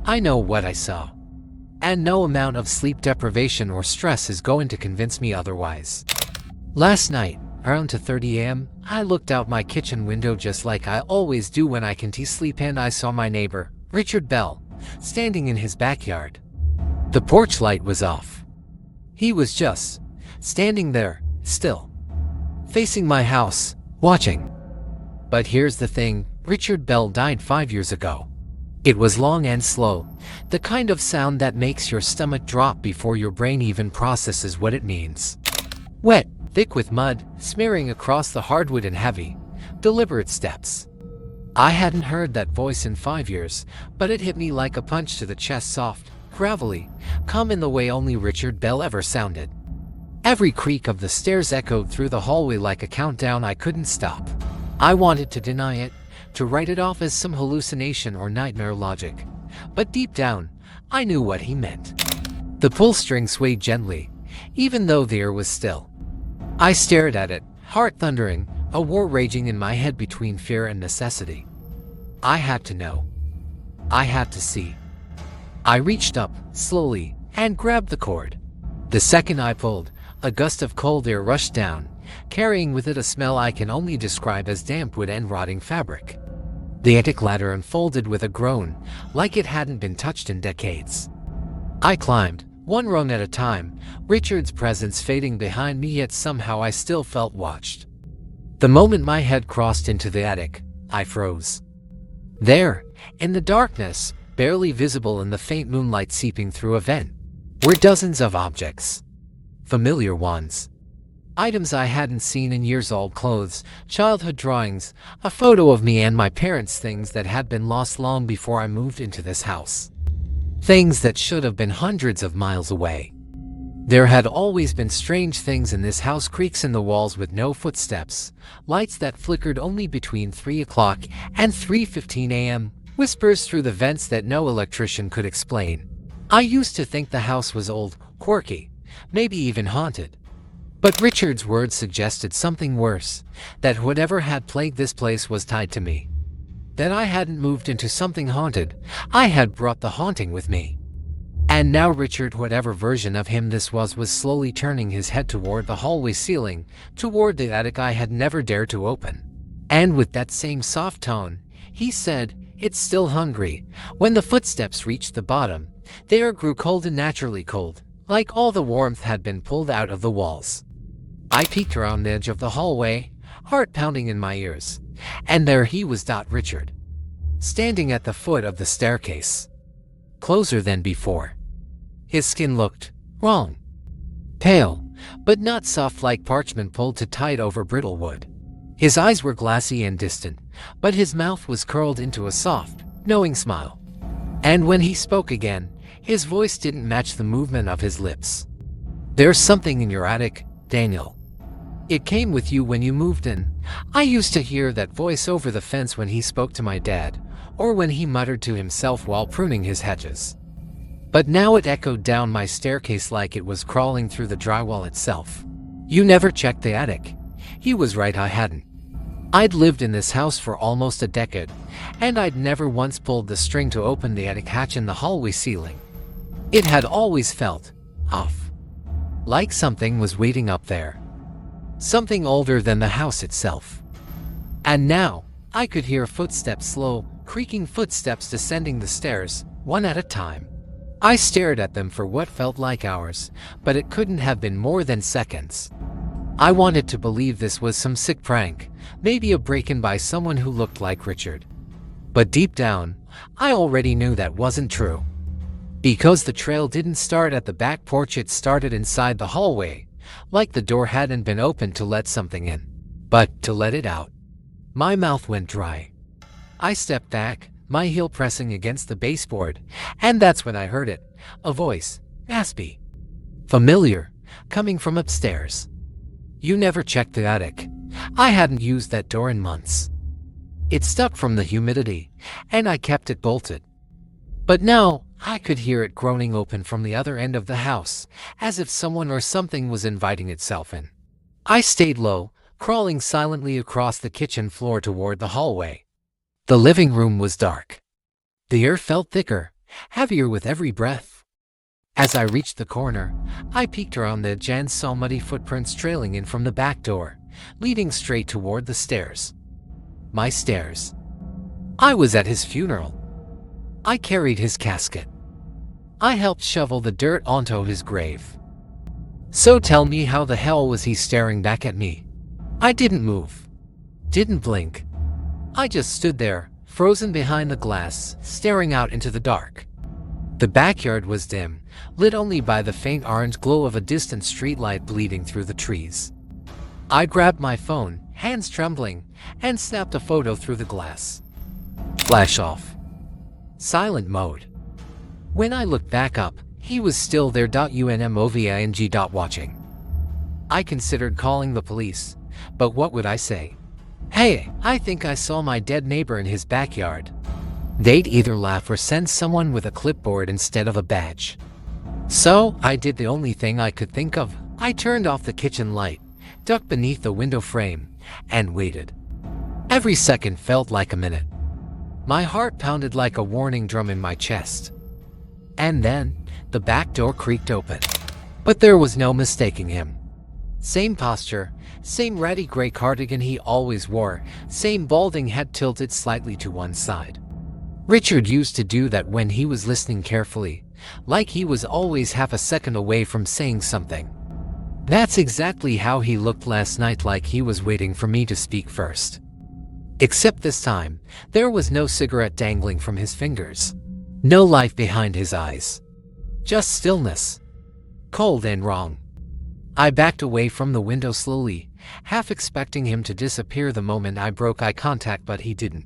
I know what I saw. And no amount of sleep deprivation or stress is going to convince me otherwise. Last night, around 2:30 a.m., I looked out my kitchen window just like I always do when I can sleep, and I saw my neighbor, Richard Bell, standing in his backyard. The porch light was off. He was just standing there, still, facing my house, watching. But here's the thing, Richard Bell died 5 years ago. It was long and slow, the kind of sound that makes your stomach drop before your brain even processes what it means. Wet, thick with mud, smearing across the hardwood, and heavy, deliberate steps. I hadn't heard that voice in 5 years, but it hit me like a punch to the chest, soft, gravelly, calm in the way only Richard Bell ever sounded. Every creak of the stairs echoed through the hallway like a countdown I couldn't stop. I wanted to deny it, to write it off as some hallucination or nightmare logic. But deep down, I knew what he meant. The pull string swayed gently, even though the air was still. I stared at it, heart thundering, a war raging in my head between fear and necessity. I had to know. I had to see. I reached up, slowly, and grabbed the cord. The second I pulled, a gust of cold air rushed down, carrying with it a smell I can only describe as damp wood and rotting fabric. The attic ladder unfolded with a groan, like it hadn't been touched in decades. I climbed, one rung at a time, Richard's presence fading behind me, yet somehow I still felt watched. The moment my head crossed into the attic, I froze. There, in the darkness, barely visible in the faint moonlight seeping through a vent, were dozens of objects. Familiar ones. Items I hadn't seen in years, old clothes, childhood drawings, a photo of me and my parents, things that had been lost long before I moved into this house. Things that should have been hundreds of miles away. There had always been strange things in this house, creaks in the walls with no footsteps, lights that flickered only between 3 o'clock and 3:15 a.m., whispers through the vents that no electrician could explain. I used to think the house was old, quirky, maybe even haunted. But Richard's words suggested something worse, that whatever had plagued this place was tied to me. That I hadn't moved into something haunted, I had brought the haunting with me. And now Richard, whatever version of him this was slowly turning his head toward the hallway ceiling, toward the attic I had never dared to open. And with that same soft tone, he said, "It's still hungry." When the footsteps reached the bottom, the air grew cold, and naturally cold, like all the warmth had been pulled out of the walls. I peeked around the edge of the hallway, heart pounding in my ears, and there he was, Richard, standing at the foot of the staircase, closer than before. His skin looked wrong, pale, but not soft like parchment pulled too tight over brittle wood. His eyes were glassy and distant, but his mouth was curled into a soft, knowing smile. And when he spoke again, his voice didn't match the movement of his lips. "There's something in your attic, Daniel. It came with you when you moved in." I used to hear that voice over the fence when he spoke to my dad, or when he muttered to himself while pruning his hedges. But now it echoed down my staircase like it was crawling through the drywall itself. "You never checked the attic." He was right, I hadn't. I'd lived in this house for almost a decade, and I'd never once pulled the string to open the attic hatch in the hallway ceiling. It had always felt off, like something was waiting up there. Something older than the house itself. And now, I could hear footsteps, slow, creaking footsteps descending the stairs, one at a time. I stared at them for what felt like hours, but it couldn't have been more than seconds. I wanted to believe this was some sick prank, maybe a break-in by someone who looked like Richard. But deep down, I already knew that wasn't true. Because the trail didn't start at the back porch, it started inside the hallway, like the door hadn't been opened to let something in, but to let it out. My mouth went dry. I stepped back, my heel pressing against the baseboard, and that's when I heard it, a voice, raspy, familiar, coming from upstairs. "You never checked the attic." I hadn't used that door in months. It stuck from the humidity, and I kept it bolted. But now, I could hear it groaning open from the other end of the house, as if someone or something was inviting itself in. I stayed low, crawling silently across the kitchen floor toward the hallway. The living room was dark. The air felt thicker, heavier with every breath. As I reached the corner, I peeked around the edge and saw muddy footprints trailing in from the back door, leading straight toward the stairs. My stairs. I was at his funeral. I carried his casket. I helped shovel the dirt onto his grave. So tell me, how the hell was he staring back at me? I didn't move. Didn't blink. I just stood there, frozen behind the glass, staring out into the dark. The backyard was dim, lit only by the faint orange glow of a distant streetlight bleeding through the trees. I grabbed my phone, hands trembling, and snapped a photo through the glass. Flash off. Silent mode. When I looked back up, he was still there. Unmoving. Watching. I considered calling the police, but what would I say? Hey, I think I saw my dead neighbor in his backyard. They'd either laugh or send someone with a clipboard instead of a badge. So I did the only thing I could think of. I turned off the kitchen light, ducked beneath the window frame, and waited. Every second felt like a minute. My heart pounded like a warning drum in my chest. And then, the back door creaked open. But there was no mistaking him. Same posture, same ratty gray cardigan he always wore, same balding head tilted slightly to one side. Richard used to do that when he was listening carefully, like he was always half a second away from saying something. That's exactly how he looked last night, like he was waiting for me to speak first. Except this time, there was no cigarette dangling from his fingers. No life behind his eyes. Just stillness. Cold and wrong. I backed away from the window slowly, half expecting him to disappear the moment I broke eye contact, but he didn't.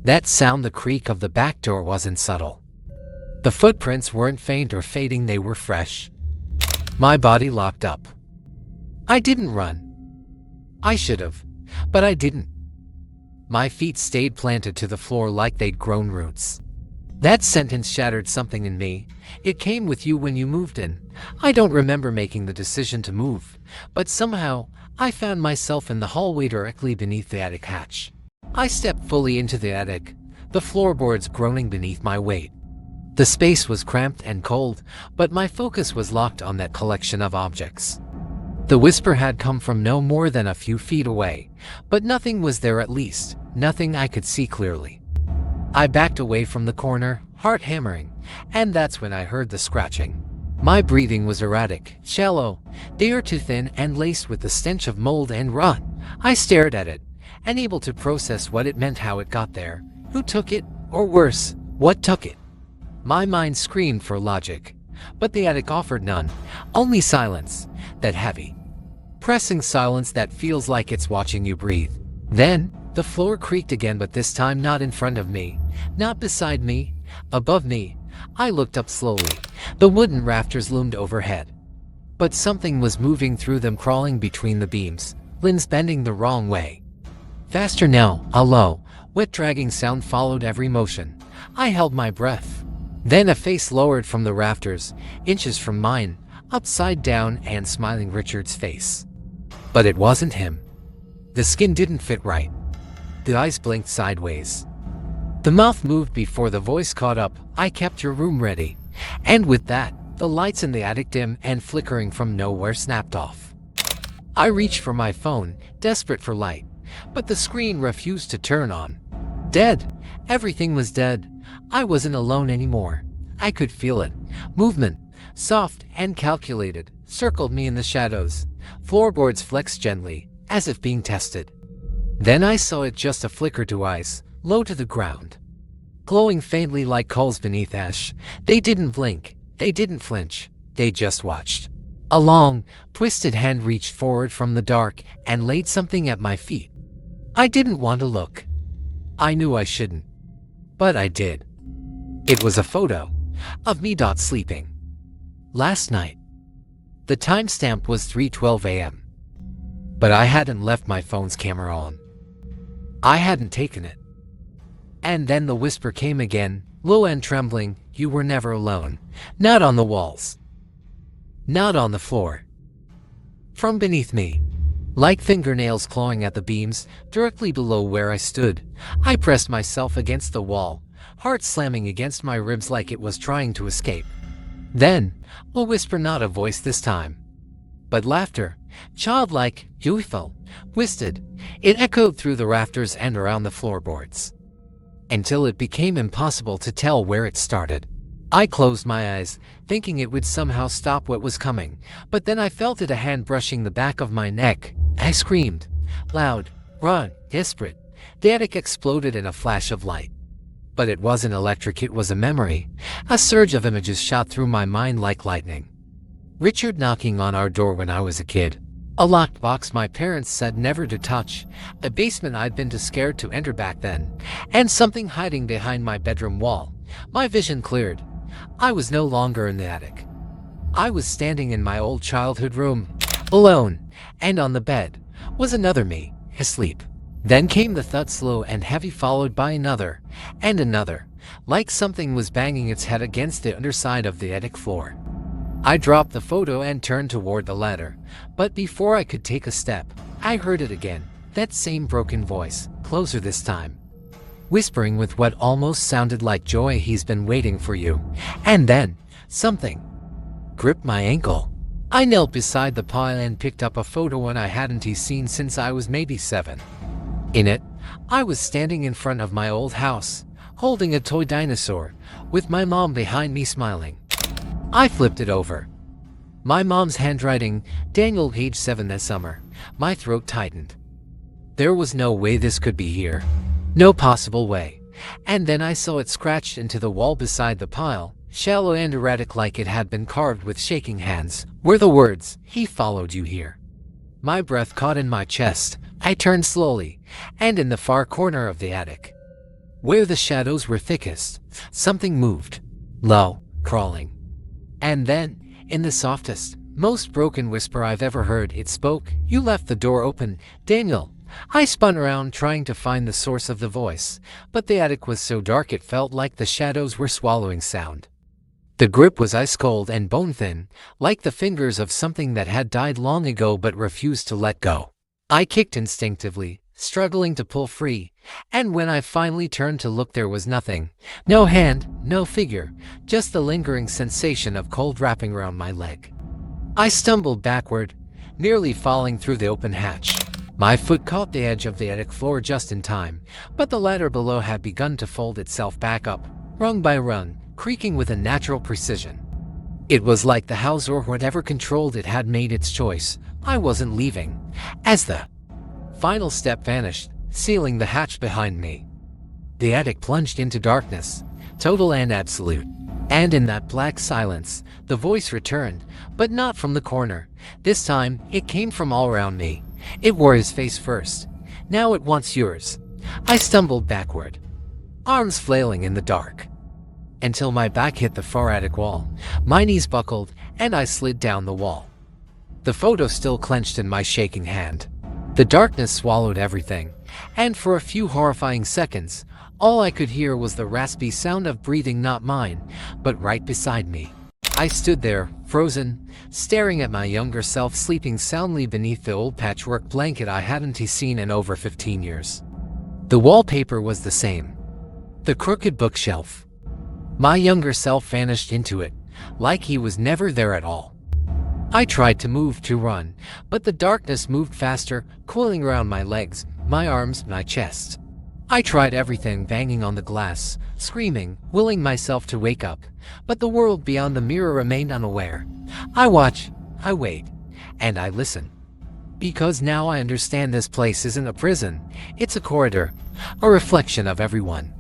That sound, the creak of the back door, wasn't subtle. The footprints weren't faint or fading, they were fresh. My body locked up. I didn't run. I should have, but I didn't. My feet stayed planted to the floor like they'd grown roots. That sentence shattered something in me. It came with you when you moved in. I don't remember making the decision to move, but somehow I found myself in the hallway directly beneath the attic hatch. I stepped fully into the attic, the floorboards groaning beneath my weight. The space was cramped and cold, but my focus was locked on that collection of objects. The whisper had come from no more than a few feet away, but nothing was there, at least, nothing I could see clearly. I backed away from the corner, heart hammering, and that's when I heard the scratching. My breathing was erratic, shallow, the air too thin and laced with the stench of mold and rot. I stared at it, unable to process what it meant, how it got there, who took it, or worse, what took it. My mind screamed for logic, but the attic offered none, only silence, that heavy, pressing silence that feels like it's watching you breathe. Then, the floor creaked again, but this time not in front of me, not beside me, above me. I looked up slowly. The wooden rafters loomed overhead. But something was moving through them, crawling between the beams, limbs bending the wrong way. Faster now, a low, wet dragging sound followed every motion. I held my breath. Then a face lowered from the rafters, inches from mine, upside down and smiling, Richard's face. But it wasn't him. The skin didn't fit right. The eyes blinked sideways. The mouth moved before the voice caught up. I kept your room ready. And with that, the lights in the attic, dim and flickering from nowhere, snapped off. I reached for my phone, desperate for light, but the screen refused to turn on. Dead. Everything was dead. I wasn't alone anymore. I could feel it. Movement, soft and calculated, circled me in the shadows. Floorboards flexed gently, as if being tested. Then I saw it, just a flicker to eyes, low to the ground, glowing faintly like coals beneath ash. They didn't blink, they didn't flinch, they just watched. A long, twisted hand reached forward from the dark and laid something at my feet. I didn't want to look. I knew I shouldn't, but I did. It was a photo of me sleeping. Last night. The timestamp was 3:12 a.m. But I hadn't left my phone's camera on. I hadn't taken it. And then the whisper came again, low and trembling. You were never alone. Not on the walls. Not on the floor. From beneath me, like fingernails clawing at the beams, directly below where I stood. I pressed myself against the wall, heart slamming against my ribs like it was trying to escape. Then, a whisper, not a voice this time, but laughter, childlike, youthful, twisted. It echoed through the rafters and around the floorboards, until it became impossible to tell where it started. I closed my eyes, thinking it would somehow stop what was coming, but then I felt it, a hand brushing the back of my neck. I screamed, loud, run, desperate. The attic exploded in a flash of light. But it wasn't electric, it was a memory. A surge of images shot through my mind like lightning. Richard knocking on our door when I was a kid. A locked box my parents said never to touch. A basement I'd been too scared to enter back then. And something hiding behind my bedroom wall. My vision cleared. I was no longer in the attic. I was standing in my old childhood room, alone, and on the bed was another me, asleep. Then came the thud, slow and heavy, followed by another, and another, like something was banging its head against the underside of the attic floor. I dropped the photo and turned toward the ladder, but before I could take a step, I heard it again, that same broken voice, closer this time, whispering with what almost sounded like joy, "He's been waiting for you." And then, something gripped my ankle. I knelt beside the pile and picked up a photo I hadn't seen since I was maybe 7. In it, I was standing in front of my old house, holding a toy dinosaur, with my mom behind me smiling. I flipped it over. My mom's handwriting, Daniel, age 7 that summer. My throat tightened. There was no way this could be here. No possible way. And then I saw it scratched into the wall beside the pile, shallow and erratic, like it had been carved with shaking hands, were the words, "He followed you here." My breath caught in my chest. I turned slowly, and in the far corner of the attic, where the shadows were thickest, something moved, low, crawling. And then, in the softest, most broken whisper I've ever heard, it spoke, "You left the door open, Daniel." I spun around, trying to find the source of the voice, but the attic was so dark it felt like the shadows were swallowing sound. The grip was ice cold and bone-thin, like the fingers of something that had died long ago but refused to let go. I kicked instinctively, struggling to pull free, and when I finally turned to look, there was nothing. No hand, no figure, just the lingering sensation of cold wrapping around my leg. I stumbled backward, nearly falling through the open hatch. My foot caught the edge of the attic floor just in time, but the ladder below had begun to fold itself back up, rung by rung, creaking with a natural precision. It was like the house, or whatever controlled it, had made its choice. I wasn't leaving. As the final step vanished, sealing the hatch behind me, the attic plunged into darkness, total and absolute. And in that black silence, the voice returned, but not from the corner. This time, it came from all around me. It wore his face first. "Now it wants yours." I stumbled backward, arms flailing in the dark, until my back hit the far attic wall. My knees buckled, and I slid down the wall, the photo still clenched in my shaking hand. The darkness swallowed everything, and for a few horrifying seconds, all I could hear was the raspy sound of breathing, not mine, but right beside me. I stood there, frozen, staring at my younger self sleeping soundly beneath the old patchwork blanket I hadn't seen in over 15 years. The wallpaper was the same. The crooked bookshelf. My younger self vanished into it, like he was never there at all. I tried to move, to run, but the darkness moved faster, coiling around my legs, my arms, my chest. I tried everything, banging on the glass, screaming, willing myself to wake up, but the world beyond the mirror remained unaware. I watch, I wait, and I listen. Because now I understand this place isn't a prison, it's a corridor, a reflection of everyone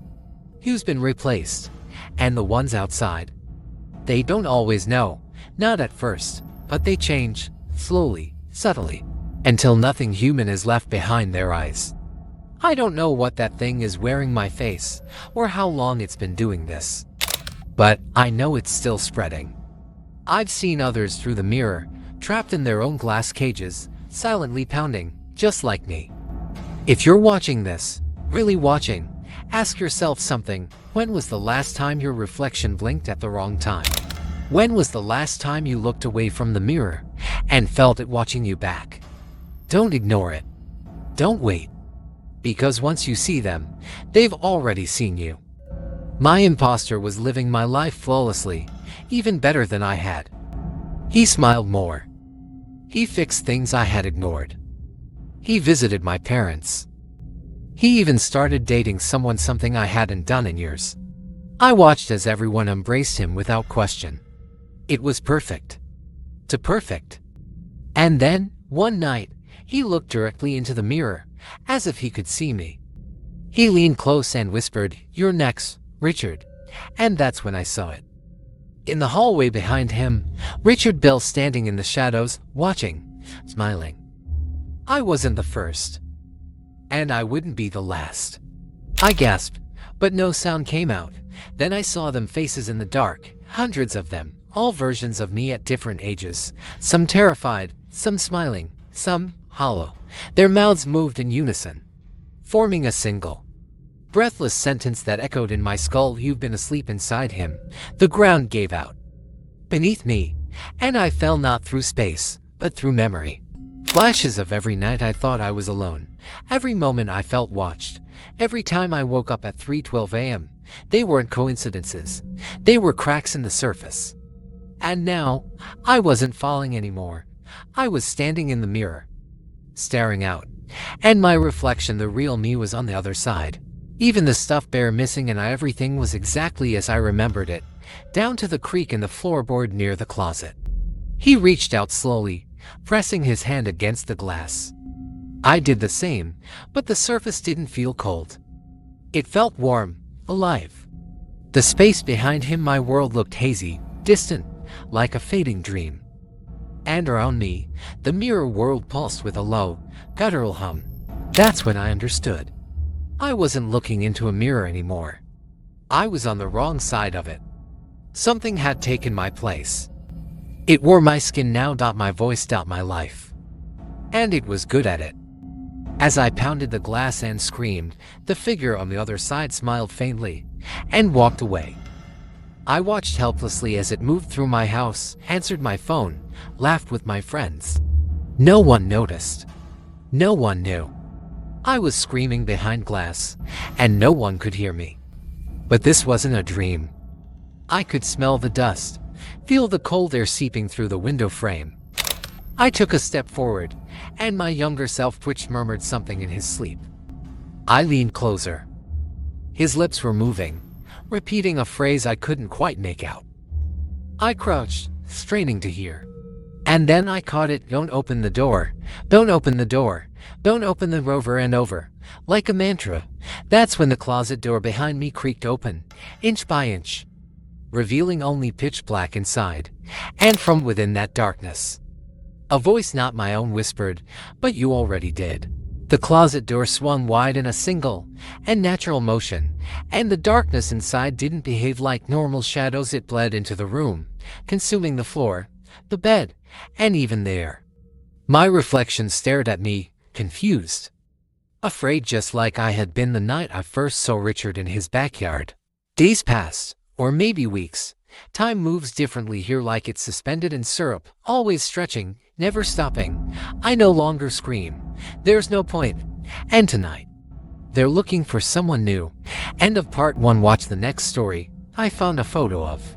who's been replaced, and the ones outside. They don't always know, not at first, but they change, slowly, subtly, until nothing human is left behind their eyes. I don't know what that thing is wearing my face, or how long it's been doing this, but I know it's still spreading. I've seen others through the mirror, trapped in their own glass cages, silently pounding, just like me. If you're watching this, really watching, ask yourself something. When was the last time your reflection blinked at the wrong time? When was the last time you looked away from the mirror and felt it watching you back? Don't ignore it. Don't wait. Because once you see them, they've already seen you. My imposter was living my life flawlessly, even better than I had. He smiled more. He fixed things I had ignored. He visited my parents. He even started dating someone, something I hadn't done in years. I watched as everyone embraced him without question. It was perfect. Too perfect. And then, one night, he looked directly into the mirror, as if he could see me. He leaned close and whispered, "You're next, Richard." And that's when I saw it. In the hallway behind him, Richard Bell standing in the shadows, watching, smiling. I wasn't the first. And I wouldn't be the last. I gasped, but no sound came out. Then I saw them, faces in the dark, hundreds of them, all versions of me at different ages, some terrified, some smiling, some hollow. Their mouths moved in unison, forming a single, breathless sentence that echoed in my skull. "You've been asleep inside him." The ground gave out beneath me, and I fell not through space, but through memory. Flashes of every night I thought I was alone, every moment I felt watched, every time I woke up at 3:12 a.m. They weren't coincidences, they were cracks in the surface. And now, I wasn't falling anymore. I was standing in the mirror, staring out, and my reflection, the real me, was on the other side. Even the stuffed bear missing, and everything was exactly as I remembered it, down to the creak in the floorboard near the closet. He reached out slowly, pressing his hand against the glass. I did the same, but the surface didn't feel cold. It felt warm, alive. The space behind him, my world, looked hazy, distant, like a fading dream. And around me, the mirror world pulsed with a low, guttural hum. That's when I understood. I wasn't looking into a mirror anymore. I was on the wrong side of it. Something had taken my place. It wore my skin now, my voice, my life. And it was good at it. As I pounded the glass and screamed, the figure on the other side smiled faintly and walked away. I watched helplessly as it moved through my house, answered my phone, laughed with my friends. No one noticed. No one knew. I was screaming behind glass, and no one could hear me. But this wasn't a dream. I could smell the dust, feel the cold air seeping through the window frame. I took a step forward, and my younger self twitched, murmured something in his sleep. I leaned closer. His lips were moving, repeating a phrase I couldn't quite make out. I crouched, straining to hear. And then I caught it. "Don't open the door. Don't open the door. Don't open the door," over and over, like a mantra. That's when the closet door behind me creaked open, inch by inch, revealing only pitch black inside. And from within that darkness, a voice not my own whispered, "But you already did." The closet door swung wide in a single and natural motion, and the darkness inside didn't behave like normal shadows. It bled into the room, consuming the floor, the bed, and even the air. My reflection stared at me, confused, afraid, just like I had been the night I first saw Richard in his backyard. Days passed, or maybe weeks. Time moves differently here, like it's suspended in syrup, always stretching, never stopping. I no longer scream. There's no point. And tonight, they're looking for someone new. End of part 1. Watch the next story. I found a photo of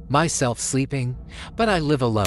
myself sleeping, but I live alone.